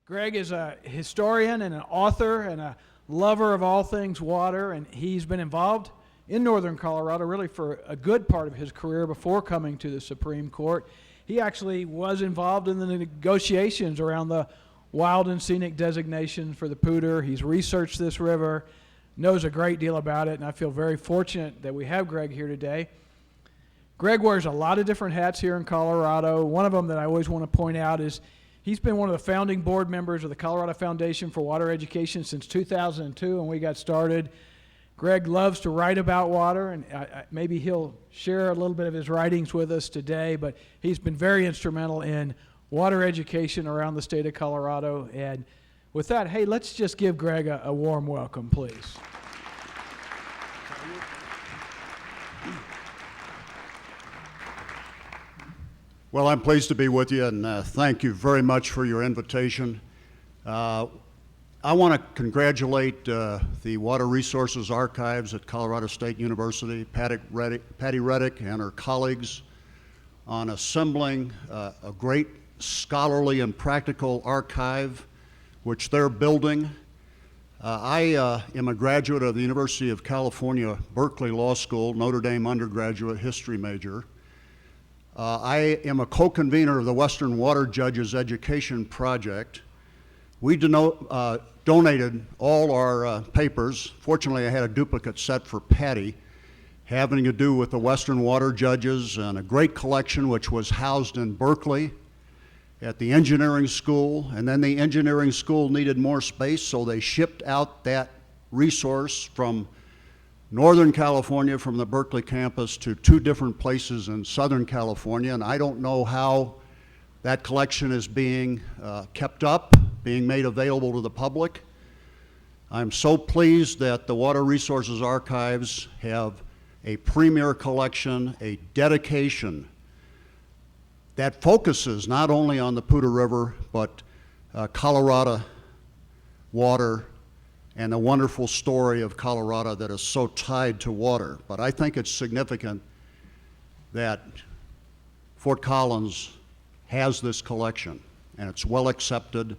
Greg is a historian and an author and a lover of all things water, and he's been involved in northern Colorado really for a good part of his career before coming to the Supreme Court. He actually was involved in the negotiations around the wild and scenic designation for the Poudre. He's researched this river, knows a great deal about it, and I feel very fortunate that we have Greg here today. Greg wears a lot of different hats here in Colorado. One of them that I always want to point out is he's been one of the founding board members of the Colorado Foundation for Water Education since 2002 when we got started. Greg loves to write about water, and maybe he'll share a little bit of his writings with us today, but he's been very instrumental in water education around the state of Colorado. And with that, hey, let's just give Greg a warm welcome, please. Well, I'm pleased to be with you, and thank you very much for your invitation. I want to congratulate the Water Resources Archives at Colorado State University, Patty Reddick and her colleagues, on assembling a great scholarly and practical archive which they're building. I am a graduate of the University of California, Berkeley Law School, Notre Dame undergraduate history major. I am a co-convener of the Western Water Judges Education Project. We donated all our papers. Fortunately, I had a duplicate set for Patty, having to do with the Western Water Judges, and a great collection which was housed in Berkeley at the engineering school. And then the engineering school needed more space, so they shipped out that resource from Northern California, from the Berkeley campus, to two different places in Southern California. And I don't know how that collection is being kept up, being made available to the public. I'm so pleased that the Water Resources Archives have a premier collection, a dedication that focuses not only on the Poudre River, but Colorado water and the wonderful story of Colorado that is so tied to water. But I think it's significant that Fort Collins has this collection, and it's well accepted,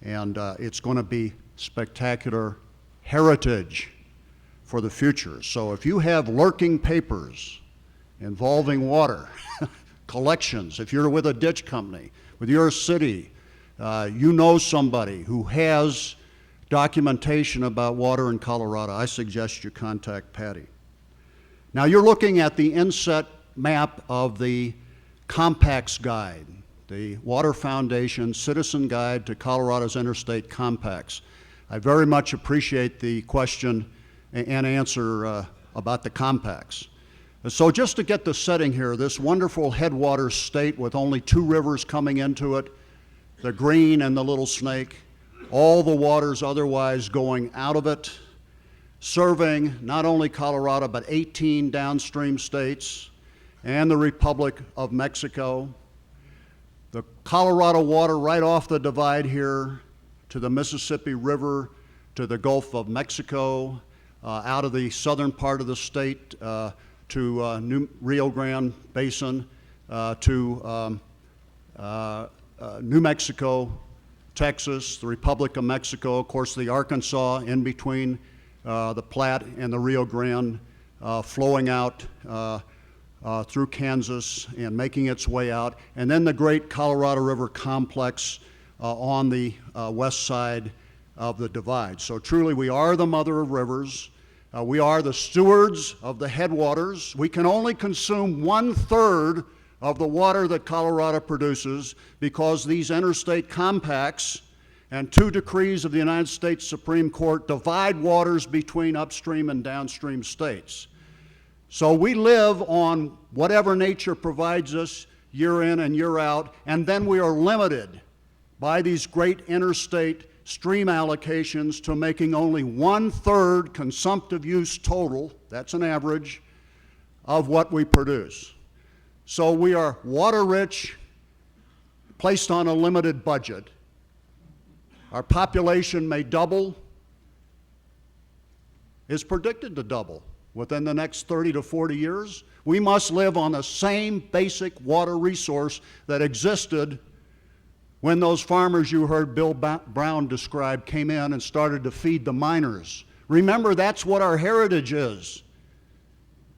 and it's going to be spectacular heritage for the future. So if you have lurking papers involving water, collections, if you're with a ditch company, with your city, you know somebody who has documentation about water in Colorado, I suggest you contact Patty. Now you're looking at the inset map of the Compacts Guide, the Water Foundation Citizen Guide to Colorado's Interstate Compacts. I very much appreciate the question and answer about the compacts. So just to get the setting here, this wonderful headwaters state with only two rivers coming into it, the Green and the Little Snake, all the waters otherwise going out of it, serving not only Colorado but 18 downstream states and the Republic of Mexico. The Colorado water right off the divide here to the Mississippi River, to the Gulf of Mexico, out of the southern part of the state to New Rio Grande Basin, to New Mexico, Texas, the Republic of Mexico, of course the Arkansas in between the Platte and the Rio Grande, flowing out through Kansas and making its way out, and then the great Colorado River complex on the west side of the divide. So truly we are the mother of rivers. We are the stewards of the headwaters. We can only consume 1/3 of the water that Colorado produces because these interstate compacts and two decrees of the United States Supreme Court divide waters between upstream and downstream states. So we live on whatever nature provides us year in and year out, and then we are limited by these great interstate stream allocations to making only 1/3 consumptive use total, that's an average, of what we produce. So we are water rich, placed on a limited budget. Our population may double, is predicted to double within the next 30 to 40 years. We must live on the same basic water resource that existed when those farmers you heard Bill Brown describe came in and started to feed the miners. Remember, that's what our heritage is.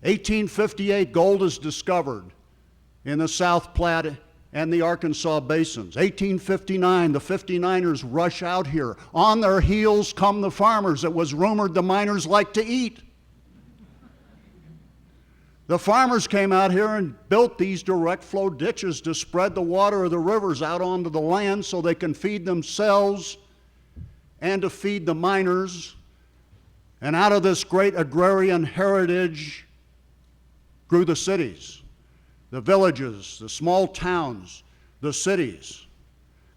1858, gold is discovered in the South Platte and the Arkansas basins. 1859, the 59ers rush out here. On their heels come the farmers. It was rumored the miners liked to eat. The farmers came out here and built these direct flow ditches to spread the water of the rivers out onto the land so they can feed themselves and to feed the miners. And out of this great agrarian heritage grew the cities, the villages, the small towns, the cities.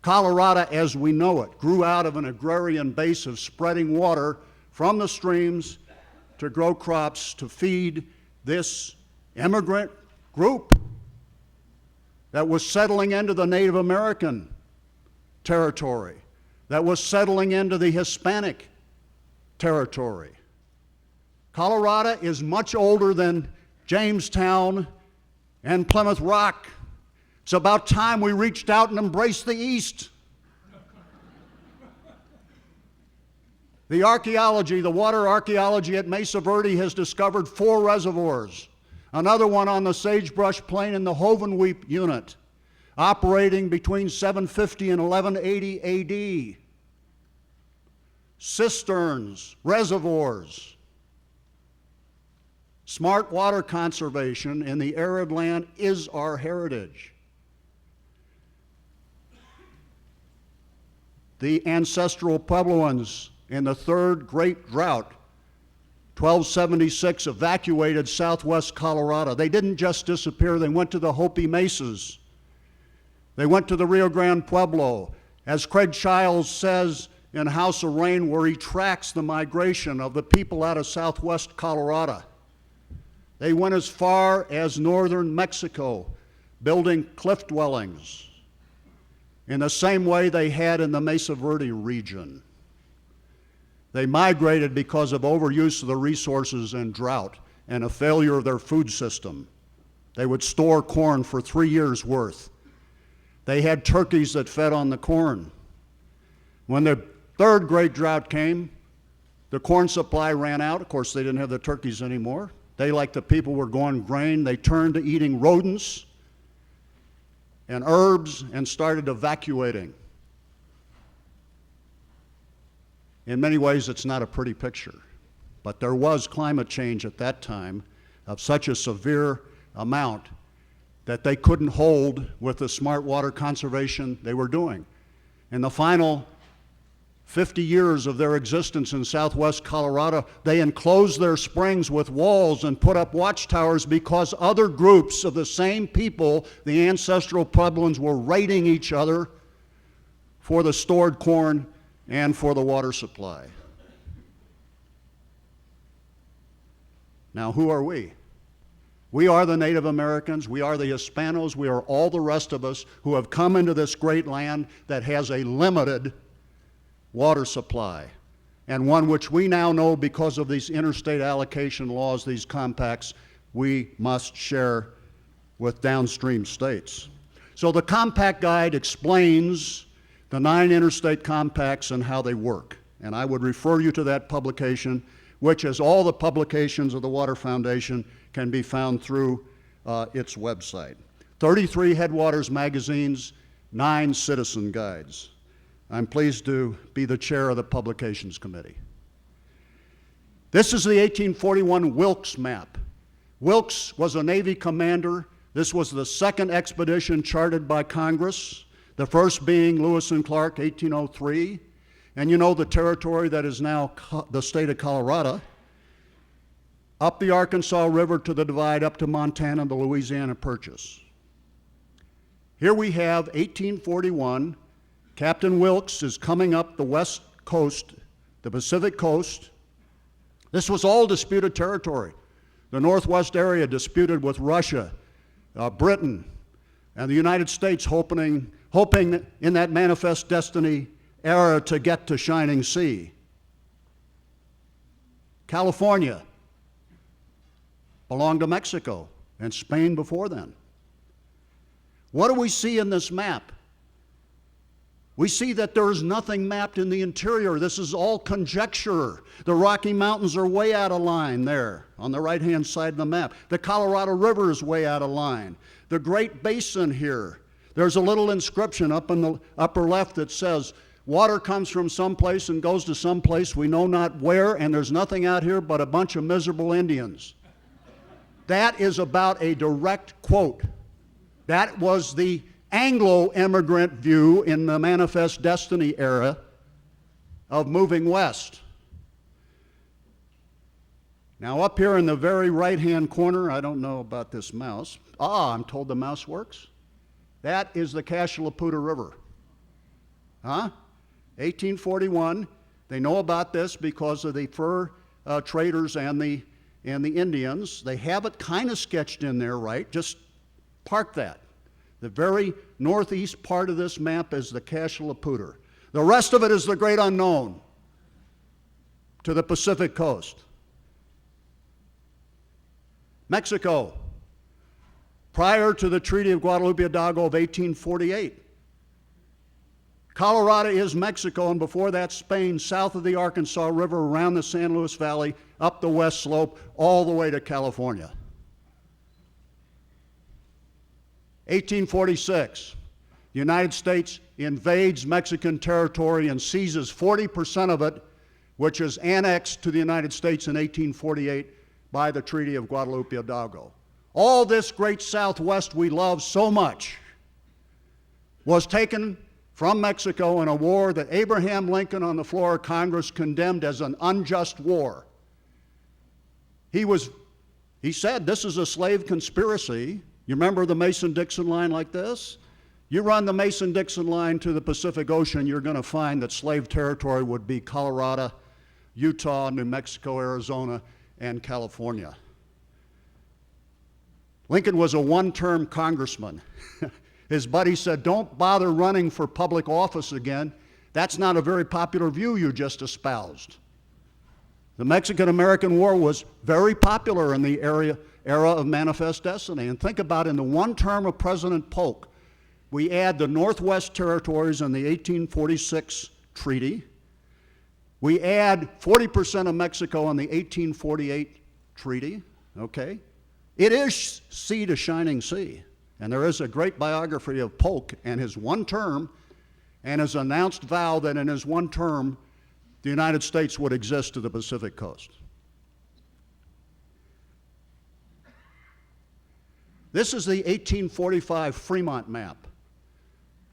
Colorado, as we know it, grew out of an agrarian base of spreading water from the streams to grow crops to feed this immigrant group that was settling into the Native American territory, that was settling into the Hispanic territory. Colorado is much older than Jamestown and Plymouth Rock. It's about time we reached out and embraced the East. The archaeology, the water archaeology at Mesa Verde has discovered 4 reservoirs. Another one on the Sagebrush Plain in the Hovenweep unit, operating between 750 and 1180 AD. Cisterns, reservoirs. Smart water conservation in the arid land is our heritage. The ancestral Puebloans in the third great drought, 1276, evacuated southwest Colorado. They didn't just disappear, they went to the Hopi Mesas. They went to the Rio Grande Pueblo. As Craig Childs says in House of Rain, where he tracks the migration of the people out of southwest Colorado. They went as far as northern Mexico, building cliff dwellings in the same way they had in the Mesa Verde region. They migrated because of overuse of the resources and drought and a failure of their food system. They would store corn for 3 years' worth. They had turkeys that fed on the corn. When the third great drought came, the corn supply ran out. Of course, they didn't have the turkeys anymore. They, like the people, were going grain. They turned to eating rodents and herbs and started evacuating. In many ways, it's not a pretty picture, but there was climate change at that time of such a severe amount that they couldn't hold with the smart water conservation they were doing. In the final 50 years of their existence in southwest Colorado, they enclosed their springs with walls and put up watchtowers because other groups of the same people, the ancestral Puebloans, were raiding each other for the stored corn and for the water supply. Now, who are we? We are the Native Americans, we are the Hispanos, we are all the rest of us who have come into this great land that has a limited water supply, and one which we now know, because of these interstate allocation laws, these compacts, we must share with downstream states. So the compact guide explains the 9 interstate compacts and how they work, and I would refer you to that publication, which, as all the publications of the Water Foundation, can be found through its website. 33 Headwaters magazines, 9 citizen guides. I'm pleased to be the chair of the Publications Committee. This is the 1841 Wilkes Map. Wilkes was a Navy commander. This was the second expedition charted by Congress, the first being Lewis and Clark, 1803. And you know the territory that is now the state of Colorado, up the Arkansas River to the divide, up to Montana, the Louisiana Purchase. Here we have 1841. Captain Wilkes is coming up the west coast, the Pacific coast. This was all disputed territory. The northwest area disputed with Russia, Britain, and the United States, hoping in that manifest destiny era to get to Shining Sea. California belonged to Mexico and Spain before then. What do we see in this map? We see that there is nothing mapped in the interior. This is all conjecture. The Rocky Mountains are way out of line there on the right-hand side of the map. The Colorado River is way out of line. The Great Basin here, there's a little inscription up in the upper left that says, water comes from someplace and goes to someplace we know not where, and there's nothing out here but a bunch of miserable Indians. That is about a direct quote. That was the Anglo-immigrant view in the Manifest Destiny era of moving west. Now up here in the very right-hand corner, I don't know about this mouse. I'm told the mouse works. That is the cache of the Poudre River. 1841. They know about this because of the fur traders and the Indians. They have it kind of sketched in there, right? Just park that. The very northeast part of this map is the cache of the Poudre. The rest of it is the great unknown to the Pacific coast. Mexico, prior to the Treaty of Guadalupe Hidalgo of 1848. Colorado is Mexico, and before that, Spain, south of the Arkansas River, around the San Luis Valley, up the west slope, all the way to California. 1846, the United States invades Mexican territory and seizes 40% of it, which is annexed to the United States in 1848 by the Treaty of Guadalupe Hidalgo. All this great Southwest we love so much was taken from Mexico in a war that Abraham Lincoln on the floor of Congress condemned as an unjust war. He said, this is a slave conspiracy. You remember the Mason-Dixon line like this? You run the Mason-Dixon line to the Pacific Ocean, you're going to find that slave territory would be Colorado, Utah, New Mexico, Arizona, and California. Lincoln was a one-term congressman. His buddy said, don't bother running for public office again. That's not a very popular view you just espoused. The Mexican-American War was very popular in the era of Manifest Destiny. And think about in the one term of President Polk, we add the Northwest Territories in the 1846 treaty. We add 40% of Mexico in the 1848 treaty, okay? It is sea to shining sea. And there is a great biography of Polk and his one term and his announced vow that in his one term, the United States would exist to the Pacific coast. This is the 1845 Fremont map.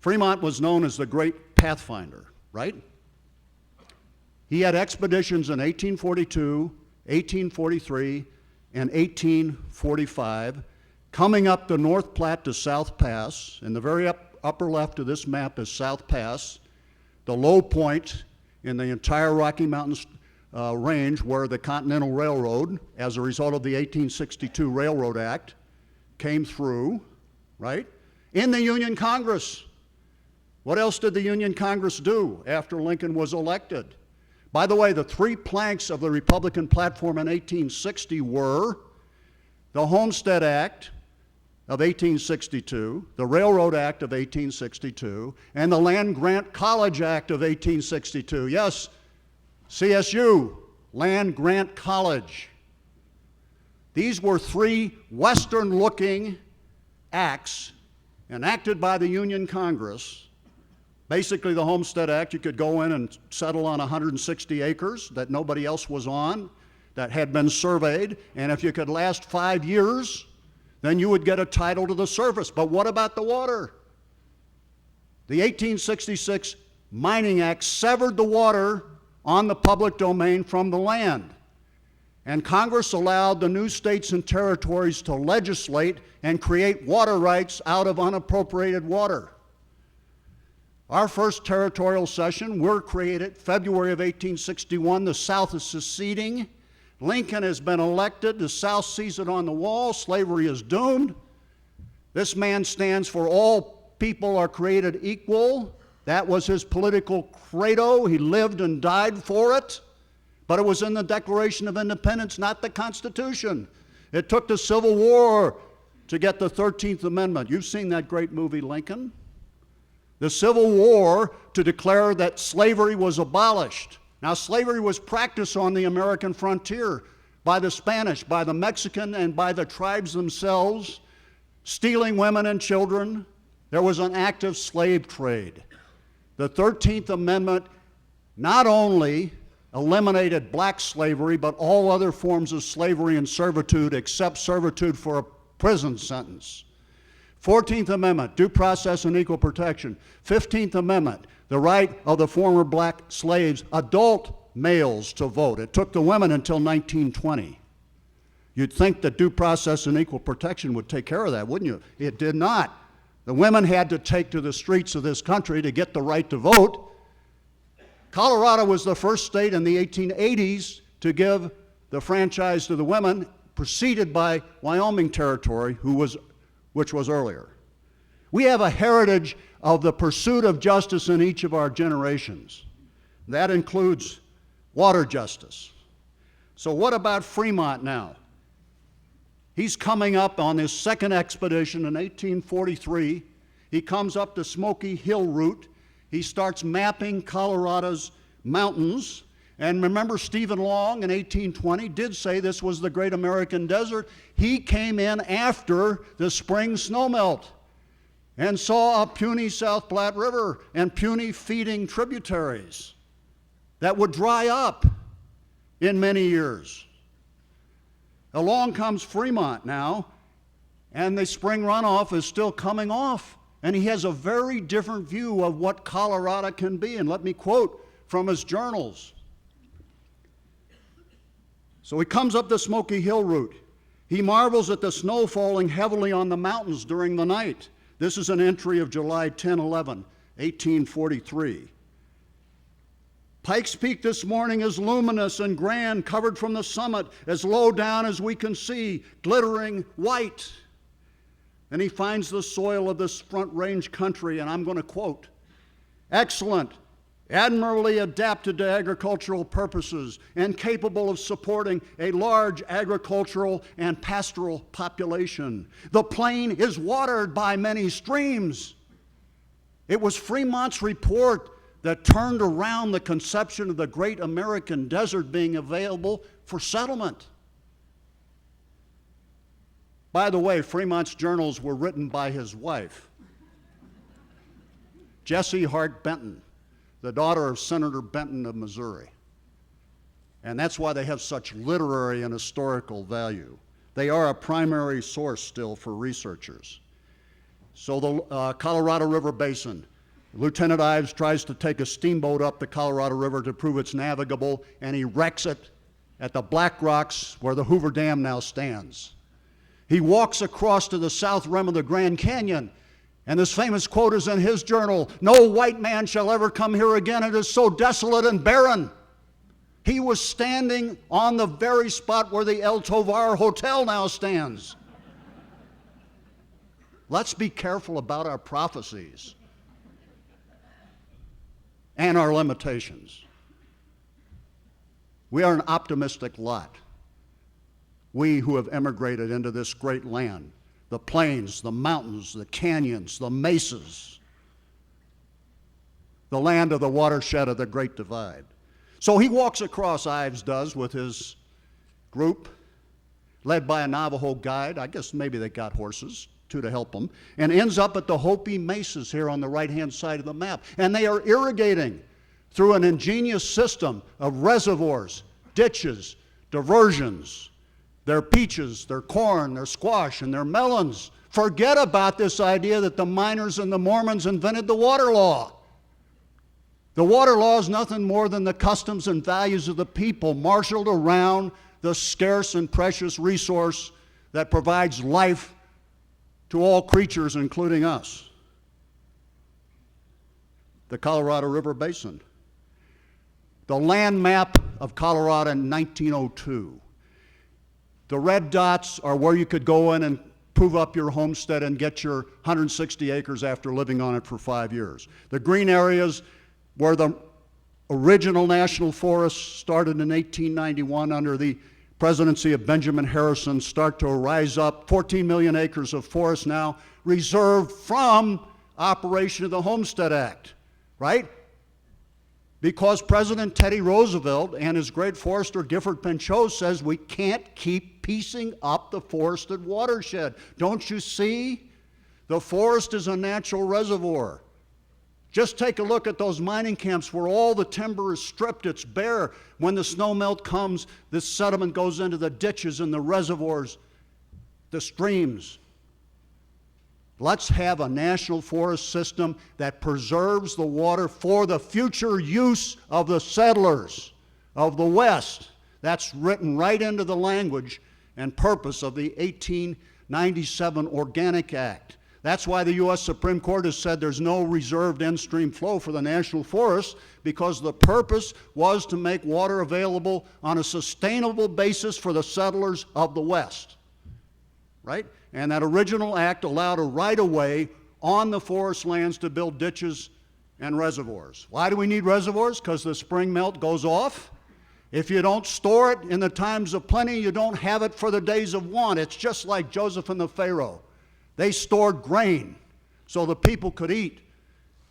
Fremont was known as the Great Pathfinder, right? He had expeditions in 1842, 1843, and 1845, coming up the North Platte to South Pass. In the very upper left of this map is South Pass, the low point in the entire Rocky Mountains range where the Continental Railroad, as a result of the 1862 Railroad Act, came through, right? In the Union Congress. What else did the Union Congress do after Lincoln was elected? By the way, the three planks of the Republican platform in 1860 were the Homestead Act of 1862, the Railroad Act of 1862, and the Land Grant College Act of 1862. Yes, CSU, Land Grant College. These were three Western-looking acts enacted by the Union Congress. Basically, the Homestead Act, you could go in and settle on 160 acres that nobody else was on, that had been surveyed, and if you could last 5 years, then you would get a title to the surface. But what about the water? The 1866 Mining Act severed the water on the public domain from the land. And Congress allowed the new states and territories to legislate and create water rights out of unappropriated water. Our first territorial cession were created February of 1861. The South is seceding. Lincoln has been elected. The South sees it on the wall. Slavery is doomed. This man stands for all people are created equal. That was his political credo. He lived and died for it. But it was in the Declaration of Independence, not the Constitution. It took the Civil War to get the 13th Amendment. You've seen that great movie, Lincoln. the Civil War to declare that slavery was abolished. Now, slavery was practiced on the American frontier by the Spanish, by the Mexican, and by the tribes themselves, stealing women and children. There was an active slave trade. The 13th Amendment not only eliminated black slavery, but all other forms of slavery and servitude except servitude for a prison sentence. 14th Amendment, due process and equal protection. 15th Amendment, the right of the former black slaves, adult males, to vote. It took the women until 1920. You'd think that due process and equal protection would take care of that, wouldn't you? It did not. The women had to take to the streets of this country to get the right to vote. Colorado was the first state in the 1880s to give the franchise to the women, preceded by Wyoming Territory, which was earlier. We have a heritage of the pursuit of justice in each of our generations. That includes water justice. So what about Fremont now? He's coming up on his second expedition in 1843. He comes up the Smoky Hill route. He starts mapping Colorado's mountains. And remember, Stephen Long in 1820 did say this was the Great American Desert. He came in after the spring snowmelt and saw a puny South Platte River and puny feeding tributaries that would dry up in many years. Along comes Fremont now, and the spring runoff is still coming off. And he has a very different view of what Colorado can be. And let me quote from his journals. So he comes up the Smoky Hill route. He marvels at the snow falling heavily on the mountains during the night. This is an entry of July 10, 11, 1843. Pikes Peak this morning is luminous and grand, covered from the summit as low down as we can see, glittering white. And he finds the soil of this Front Range country, and I'm going to quote, excellent, admirably adapted to agricultural purposes, and capable of supporting a large agricultural and pastoral population. The plain is watered by many streams. It was Fremont's report that turned around the conception of the Great American Desert being available for settlement. By the way, Fremont's journals were written by his wife, Jessie Hart Benton, the daughter of Senator Benton of Missouri. And that's why they have such literary and historical value. They are a primary source still for researchers. So the Colorado River Basin, Lieutenant Ives tries to take a steamboat up the Colorado River to prove it's navigable, and he wrecks it at the Black Rocks where the Hoover Dam now stands. He walks across to the south rim of the Grand Canyon, and this famous quote is in his journal, "No white man shall ever come here again. It is so desolate and barren." He was standing on the very spot where the El Tovar Hotel now stands. Let's be careful about our prophecies and our limitations. We are an optimistic lot. We who have emigrated into this great land, the plains, the mountains, the canyons, the mesas, the land of the watershed of the Great Divide. So he walks across, Ives does, with his group, led by a Navajo guide. I guess maybe they got horses, too, to help them, and ends up at the Hopi Mesas here on the right-hand side of the map. And they are irrigating through an ingenious system of reservoirs, ditches, diversions, their peaches, their corn, their squash, and their melons. Forget about this idea that the miners and the Mormons invented the water law. The water law is nothing more than the customs and values of the people marshaled around the scarce and precious resource that provides life to all creatures, including us. The Colorado River Basin. The land map of Colorado in 1902. The red dots are where you could go in and prove up your homestead and get your 160 acres after living on it for 5 years. The green areas where the original national forest started in 1891 under the presidency of Benjamin Harrison start to rise up. 14 million acres of forest now reserved from operation of the Homestead Act, right? Because President Teddy Roosevelt and his great forester Gifford Pinchot says we can't keep piecing up the forested watershed. Don't you see? The forest is a natural reservoir. Just take a look at those mining camps where all the timber is stripped, it's bare. When the snowmelt comes, this sediment goes into the ditches and the reservoirs, the streams. Let's have a national forest system that preserves the water for the future use of the settlers of the West. That's written right into the language and purpose of the 1897 Organic Act. That's why the U.S. Supreme Court has said there's no reserved in-stream flow for the national forests, because the purpose was to make water available on a sustainable basis for the settlers of the West, right? And that original act allowed a right-of-way on the forest lands to build ditches and reservoirs. Why do we need reservoirs? Because the spring melt goes off. If you don't store it in the times of plenty, you don't have it for the days of want. It's just like Joseph and the Pharaoh. They stored grain so the people could eat.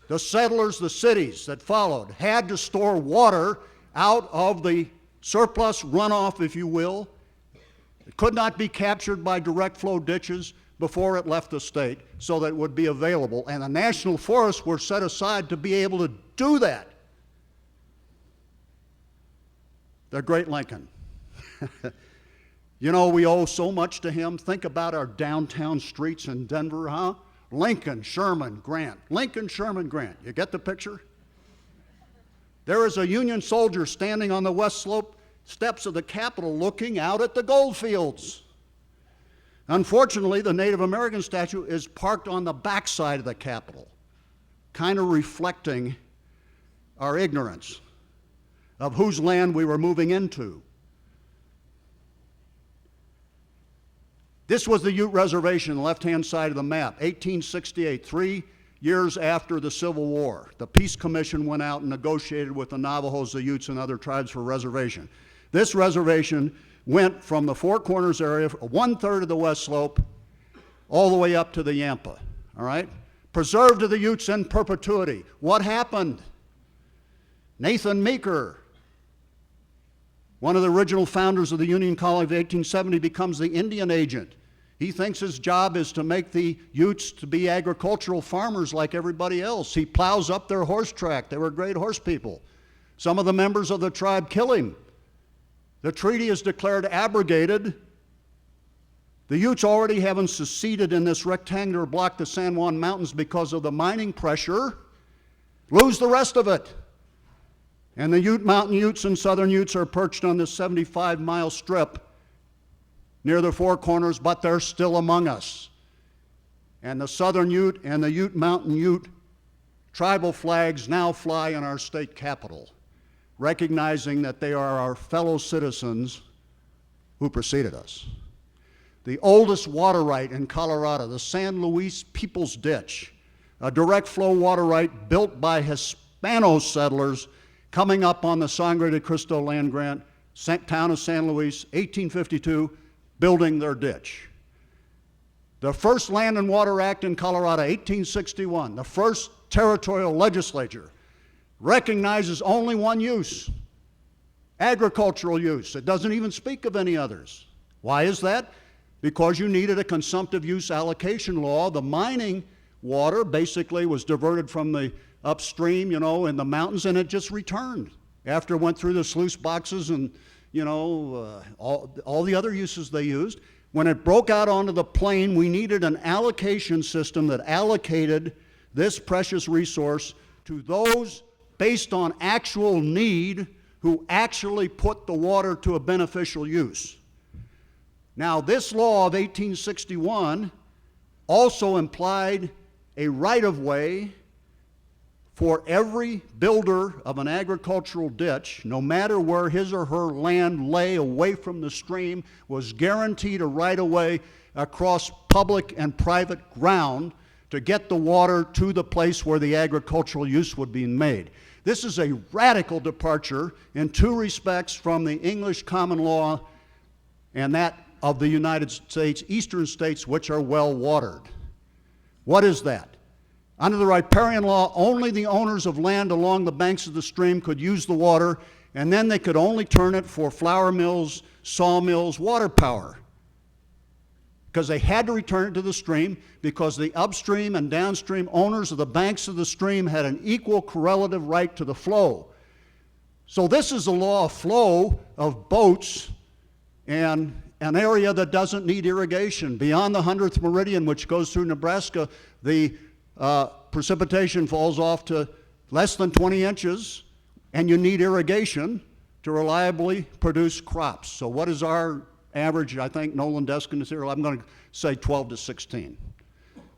The settlers, the cities that followed, had to store water out of the surplus runoff, if you will. It could not be captured by direct flow ditches before it left the state so that it would be available. And the national forests were set aside to be able to do that. The great Lincoln. You know, we owe so much to him. Think about our downtown streets in Denver, huh? Lincoln, Sherman, Grant. Lincoln, Sherman, Grant. You get the picture? There is a Union soldier standing on the west slope steps of the Capitol looking out at the gold fields. Unfortunately, the Native American statue is parked on the backside of the Capitol, kind of reflecting our ignorance of whose land we were moving into. This was the Ute Reservation on the left-hand side of the map, 1868, 3 years after the Civil War. The Peace Commission went out and negotiated with the Navajos, the Utes, and other tribes for reservation. This reservation went from the Four Corners area, 1/3 of the west slope, all the way up to the Yampa, all right? Preserved to the Utes in perpetuity. What happened? Nathan Meeker, one of the original founders of the Union Colony of 1870, becomes the Indian agent. He thinks his job is to make the Utes to be agricultural farmers like everybody else. He plows up their horse track. They were great horse people. Some of the members of the tribe kill him. The treaty is declared abrogated. The Utes, already having seceded in this rectangular block, the San Juan Mountains, because of the mining pressure, lose the rest of it. And the Ute Mountain Utes and Southern Utes are perched on this 75-mile strip near the Four Corners, but they're still among us. And the Southern Ute and the Ute Mountain Ute tribal flags now fly in our state capitol, recognizing that they are our fellow citizens who preceded us. The oldest water right in Colorado, the San Luis Peoples Ditch, a direct flow water right built by Hispano settlers coming up on the Sangre de Cristo land grant, town of San Luis, 1852, building their ditch. The first Land and Water Act in Colorado, 1861, the first territorial legislature, recognizes only one use, agricultural use. It doesn't even speak of any others. Why is that? Because you needed a consumptive use allocation law. The mining water basically was diverted from the upstream, you know, in the mountains, and it just returned after it went through the sluice boxes and, you know, all the other uses they used. When it broke out onto the plain, we needed an allocation system that allocated this precious resource to those based on actual need who actually put the water to a beneficial use. Now, this law of 1861 also implied a right-of-way for every builder of an agricultural ditch, no matter where his or her land lay away from the stream, was guaranteed a right-of-way across public and private ground to get the water to the place where the agricultural use would be made. This is a radical departure in two respects from the English common law and that of the United States, eastern states, which are well watered. What is that? Under the riparian law, only the owners of land along the banks of the stream could use the water, and then they could only turn it for flour mills, sawmills, water power. Because they had to return it to the stream, because the upstream and downstream owners of the banks of the stream had an equal correlative right to the flow. So this is the law of flow of boats and an area that doesn't need irrigation. Beyond the 100th meridian, which goes through Nebraska, the precipitation falls off to less than 20 inches, and you need irrigation to reliably produce crops. So what is our average? I think Nolan Deskin is here. I'm going to say 12 to 16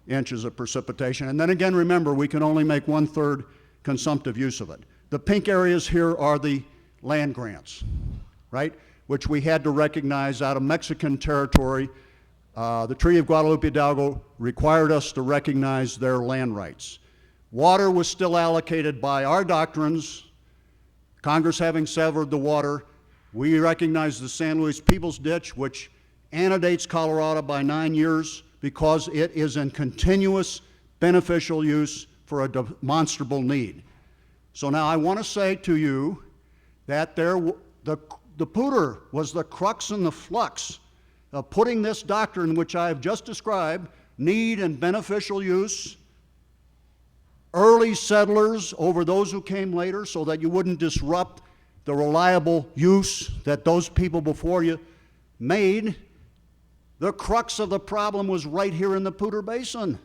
inches of precipitation. And then again, remember, we can only make 1/3 consumptive use of it. The pink areas here are the land grants, right, which we had to recognize out of Mexican territory. The Treaty of Guadalupe Hidalgo required us to recognize their land rights. Water was still allocated by our doctrines. Congress having severed the water, we recognized the San Luis Peoples Ditch, which antedates Colorado by 9 years because it is in continuous beneficial use for a demonstrable need. So now I want to say to you that the Poudre was the crux and the flux of putting this doctrine, which I have just described, need and beneficial use, early settlers over those who came later, so that you wouldn't disrupt the reliable use that those people before you made. The crux of the problem was right here in the Poudre Basin.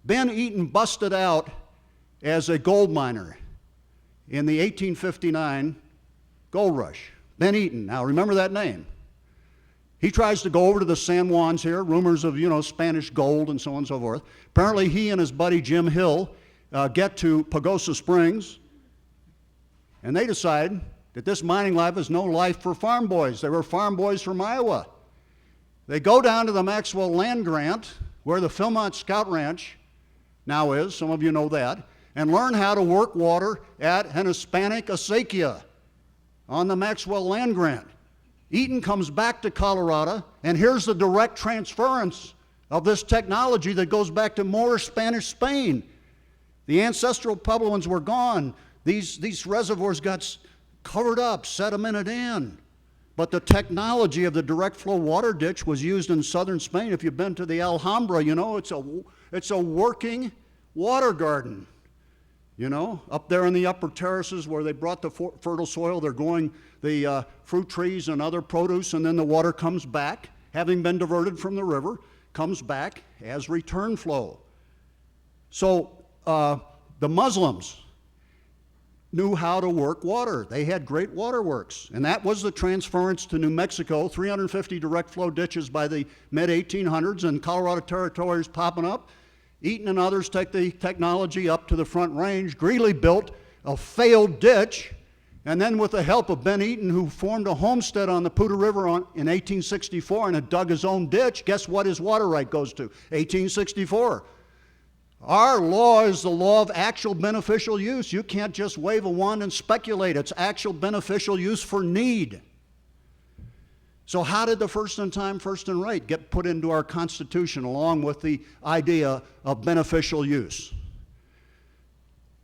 Ben Eaton busted out as a gold miner in the 1859 gold rush. Ben Eaton, now remember that name. He tries to go over to the San Juans here, rumors of, Spanish gold and so on and so forth. Apparently he and his buddy Jim Hill get to Pagosa Springs, and they decide that this mining life is no life for farm boys. They were farm boys from Iowa. They go down to the Maxwell Land Grant, where the Fremont Scout Ranch now is, some of you know that, and learn how to work water at an Hispanic acequia on the Maxwell Land Grant. Eaton comes back to Colorado, and here's the direct transference of this technology that goes back to Moorish Spanish Spain. The ancestral Puebloans were gone. These reservoirs got covered up, sedimented in. But the technology of the direct flow water ditch was used in southern Spain. If you've been to the Alhambra, it's a working water garden. Up there in the upper terraces where they brought the fertile soil, they're growing the fruit trees and other produce, and then the water comes back, having been diverted from the river, comes back as return flow. So the Muslims knew how to work water. They had great waterworks, and that was the transference to New Mexico, 350 direct flow ditches by the mid-1800s, and Colorado territories popping up. Eaton and others take the technology up to the Front Range. Greeley built a failed ditch, and then with the help of Ben Eaton, who formed a homestead on the Poudre River in 1864 and had dug his own ditch, guess what his water right goes to? 1864. Our law is the law of actual beneficial use. You can't just wave a wand and speculate. It's actual beneficial use for need. So how did the first in time, first in right get put into our Constitution along with the idea of beneficial use?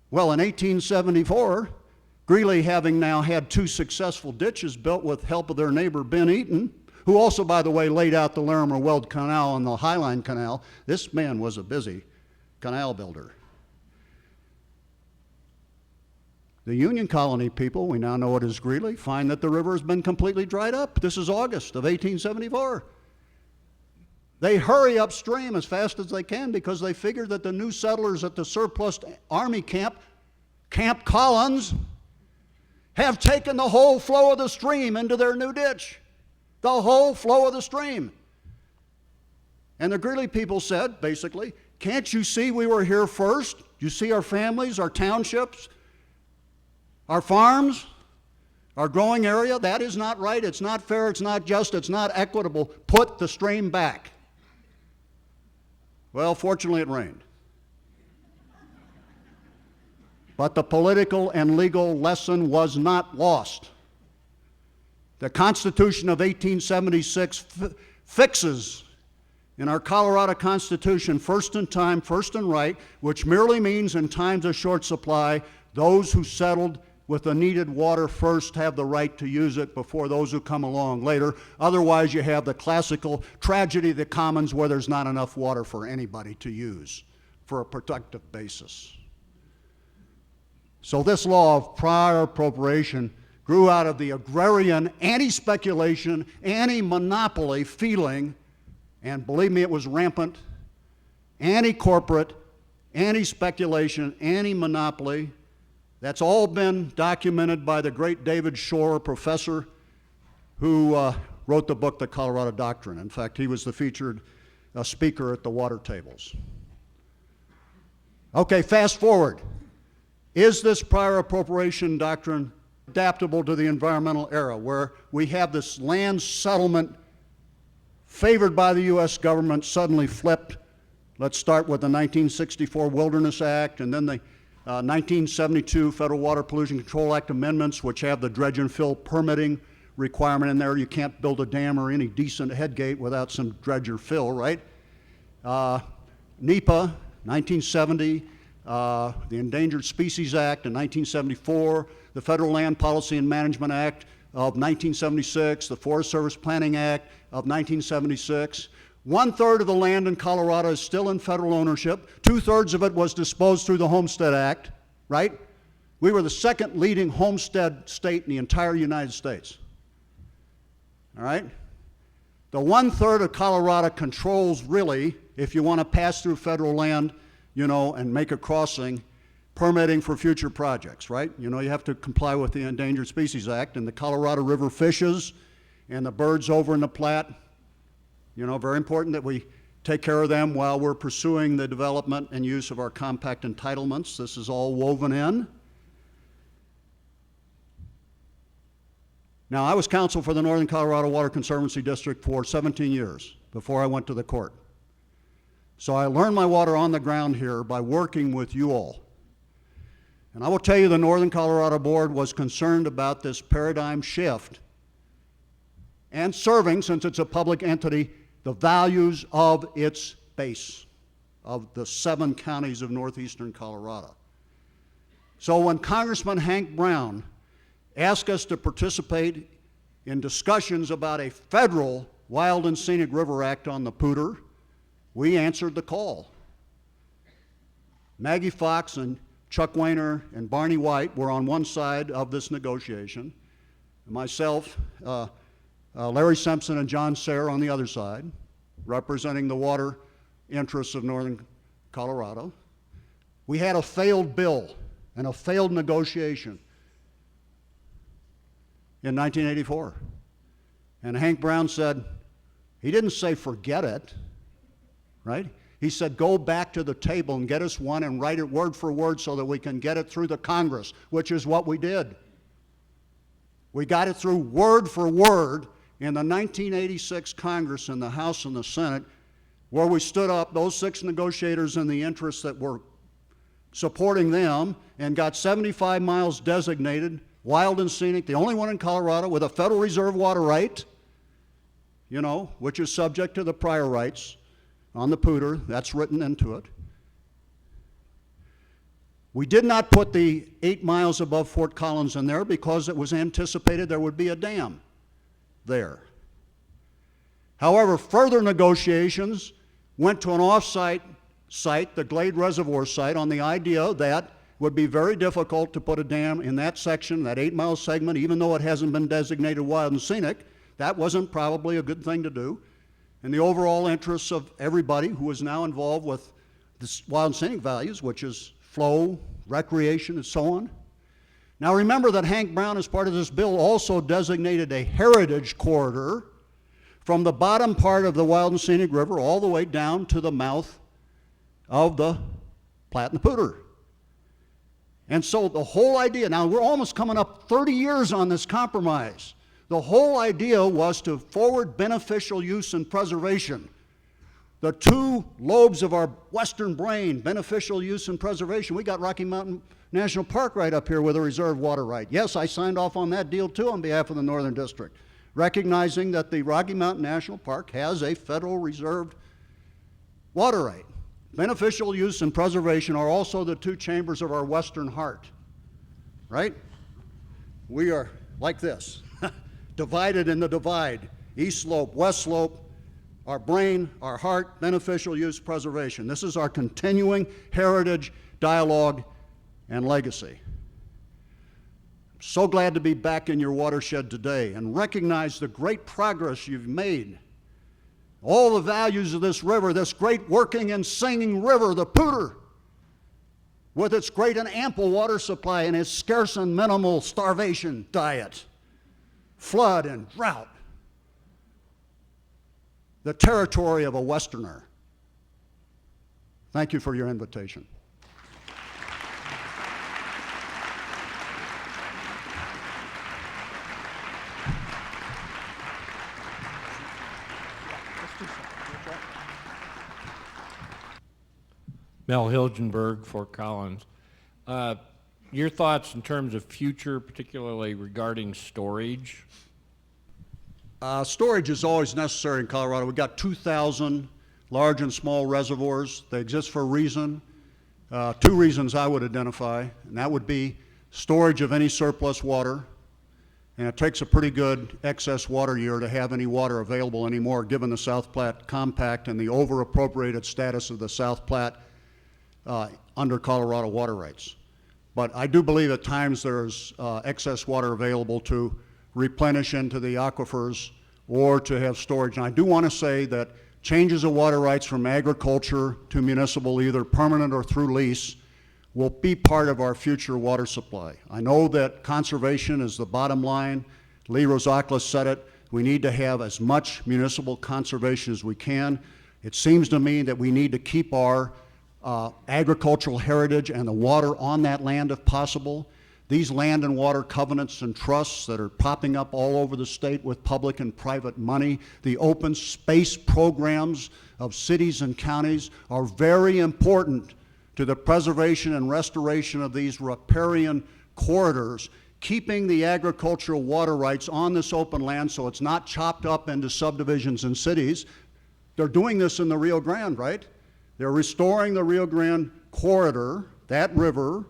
Well, in 1874, Greeley, having now had 2 successful ditches built with help of their neighbor Ben Eaton, who also, by the way, laid out the Larimer Weld Canal and the Highline Canal. This man was a busy canal builder. The Union Colony people, we now know it as Greeley, find that the river has been completely dried up. This is August of 1874. They hurry upstream as fast as they can because they figure that the new settlers at the surplus army camp, Camp Collins, have taken the whole flow of the stream into their new ditch. The whole flow of the stream. And the Greeley people said, basically, can't you see we were here first? You see our families, our townships, our farms, our growing area? That is not right. It's not fair. It's not just. It's not equitable. Put the stream back. Well, fortunately, it rained. But the political and legal lesson was not lost. The Constitution of 1876 fixes in our Colorado Constitution, first in time, first in right, which merely means in times of short supply, those who settled with the needed water first have the right to use it before those who come along later. Otherwise, you have the classical tragedy of the commons where there's not enough water for anybody to use for a productive basis. So this law of prior appropriation grew out of the agrarian, anti-speculation, anti-monopoly feeling, and believe me, it was rampant, anti-corporate, anti-speculation, anti-monopoly. That's all been documented by the great David Shore, professor, who wrote the book, The Colorado Doctrine. In fact, he was the featured speaker at the water tables. Okay, fast forward. Is this prior appropriation doctrine adaptable to the environmental era where we have this land settlement favored by the U.S. government suddenly flipped? Let's start with the 1964 Wilderness Act and then the 1972 Federal Water Pollution Control Act amendments, which have the dredge and fill permitting requirement in there. You can't build a dam or any decent headgate without some dredge or fill, right? NEPA, 1970, the Endangered Species Act in 1974, the Federal Land Policy and Management Act of 1976, the Forest Service Planning Act of 1976. 1/3 of the land in Colorado is still in federal ownership. 2/3 of it was disposed through the Homestead Act, right? We were the second leading homestead state in the entire United States. All right? The 1/3 of Colorado controls really, if you want to pass through federal land, you know, and make a crossing, permitting for future projects, right? You know, you have to comply with the Endangered Species Act and the Colorado River fishes and the birds over in the Platte. You know, very important that we take care of them while we're pursuing the development and use of our compact entitlements. This is all woven in. Now, I was counsel for the Northern Colorado Water Conservancy District for 17 years before I went to the court. So I learned my water on the ground here by working with you all. And I will tell you the Northern Colorado Board was concerned about this paradigm shift and serving, since it's a public entity, the values of its base, of the 7 counties of northeastern Colorado. So when Congressman Hank Brown asked us to participate in discussions about a federal Wild and Scenic River Act on the Poudre, we answered the call. Maggie Fox and Chuck Weiner and Barney White were on one side of this negotiation. Myself, Larry Simpson and John Sayre on the other side, representing the water interests of northern Colorado. We had a failed bill and a failed negotiation in 1984. And Hank Brown said, he didn't say forget it, right? He said go back to the table and get us one and write it word for word so that we can get it through the Congress, which is what we did. We got it through word for word in the 1986 Congress in the House and the Senate, where we stood up, those 6 negotiators in the interests that were supporting them, and got 75 miles designated, wild and scenic, the only one in Colorado with a Federal Reserve water right, you know, which is subject to the prior rights on the Poudre. That's written into it. We did not put the 8 miles above Fort Collins in there because it was anticipated there would be a dam there. However, further negotiations went to an off-site site, the Glade Reservoir site, on the idea that it would be very difficult to put a dam in that section, that 8-mile segment, even though it hasn't been designated wild and scenic. That wasn't probably a good thing to do. In the overall interests of everybody who is now involved with this wild and scenic values, which is flow, recreation, and so on. Now remember that Hank Brown, as part of this bill, also designated a heritage corridor from the bottom part of the Wild and Scenic River all the way down to the mouth of the Platte and the Poudre. And so the whole idea, now we're almost coming up 30 years on this compromise. The whole idea was to forward beneficial use and preservation. The 2 lobes of our western brain, beneficial use and preservation. We got Rocky Mountain National Park right up here with a reserved water right. Yes, I signed off on that deal too on behalf of the Northern District, recognizing that the Rocky Mountain National Park has a federal reserved water right. Beneficial use and preservation are also the two chambers of our western heart, right? We are like this, divided in the divide, east slope, west slope, our brain, our heart, beneficial use, preservation. This is our continuing heritage, dialogue, and legacy. So glad to be back in your watershed today and recognize the great progress you've made. All the values of this river, this great working and singing river, the Poudre, with its great and ample water supply and its scarce and minimal starvation diet, flood and drought, the territory of a Westerner. Thank you for your invitation. Mel Hilgenberg, Fort Collins. Your thoughts in terms of future, particularly regarding storage? Storage is always necessary in Colorado. We've got 2,000 large and small reservoirs. They exist for a reason. Two reasons I would identify, and that would be storage of any surplus water. And it takes a pretty good excess water year to have any water available anymore, given the South Platte Compact and the over-appropriated status of the South Platte under Colorado water rights. But I do believe at times there's excess water available to replenish into the aquifers or to have storage. And I do want to say that changes of water rights from agriculture to municipal, either permanent or through lease, will be part of our future water supply. I know that conservation is the bottom line. Lee Rosaklis said it. We need to have as much municipal conservation as we can. It seems to me that we need to keep our agricultural heritage and the water on that land if possible. These land and water covenants and trusts that are popping up all over the state with public and private money, the open space programs of cities and counties are very important to the preservation and restoration of these riparian corridors, keeping the agricultural water rights on this open land so it's not chopped up into subdivisions and cities. They're doing this in the Rio Grande, right? They're restoring the Rio Grande corridor, that river.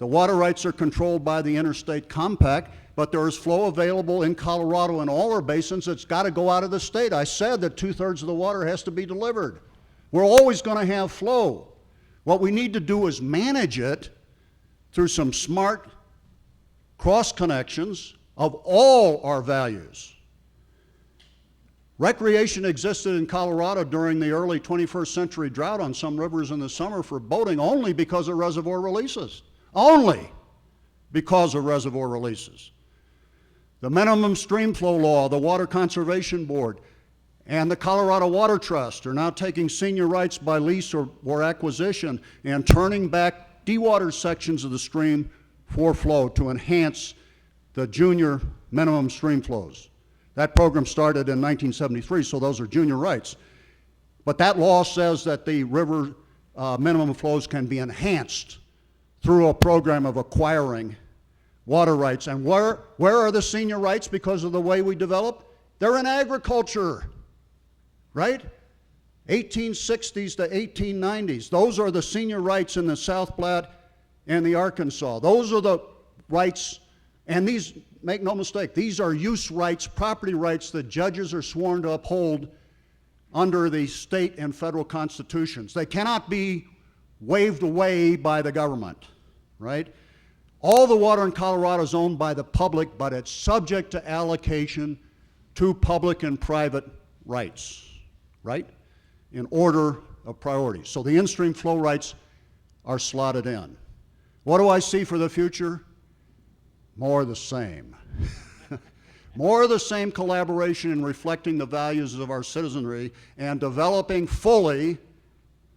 The water rights are controlled by the Interstate Compact, but there is flow available in Colorado in all our basins. It's got to go out of the state. I said that 2/3 of the water has to be delivered. We're always going to have flow. What we need to do is manage it through some smart cross connections of all our values. Recreation existed in Colorado during the early 21st century drought on some rivers in the summer for boating only because of reservoir releases. Only because of reservoir releases. The minimum stream flow law, the Water Conservation Board, and the Colorado Water Trust are now taking senior rights by lease or acquisition and turning back dewatered sections of the stream for flow to enhance the junior minimum stream flows. That program started in 1973, so those are junior rights. But that law says that the river minimum flows can be enhanced through a program of acquiring water rights. And where are the senior rights because of the way we develop? They're in agriculture, right? 1860s to 1890s. Those are the senior rights in the South Platte and the Arkansas. Those are the rights, and these, make no mistake, these are use rights, property rights that judges are sworn to uphold under the state and federal constitutions. They cannot be waved away by the government, right? All the water in Colorado is owned by the public, but it's subject to allocation to public and private rights, right? In order of priority. So the in-stream flow rights are slotted in. What do I see for the future? More of the same. More of the same collaboration in reflecting the values of our citizenry and developing fully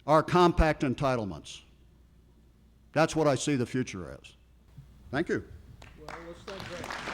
our compact entitlements. That's what I see the future as. Thank you. Well, let's thank Greg.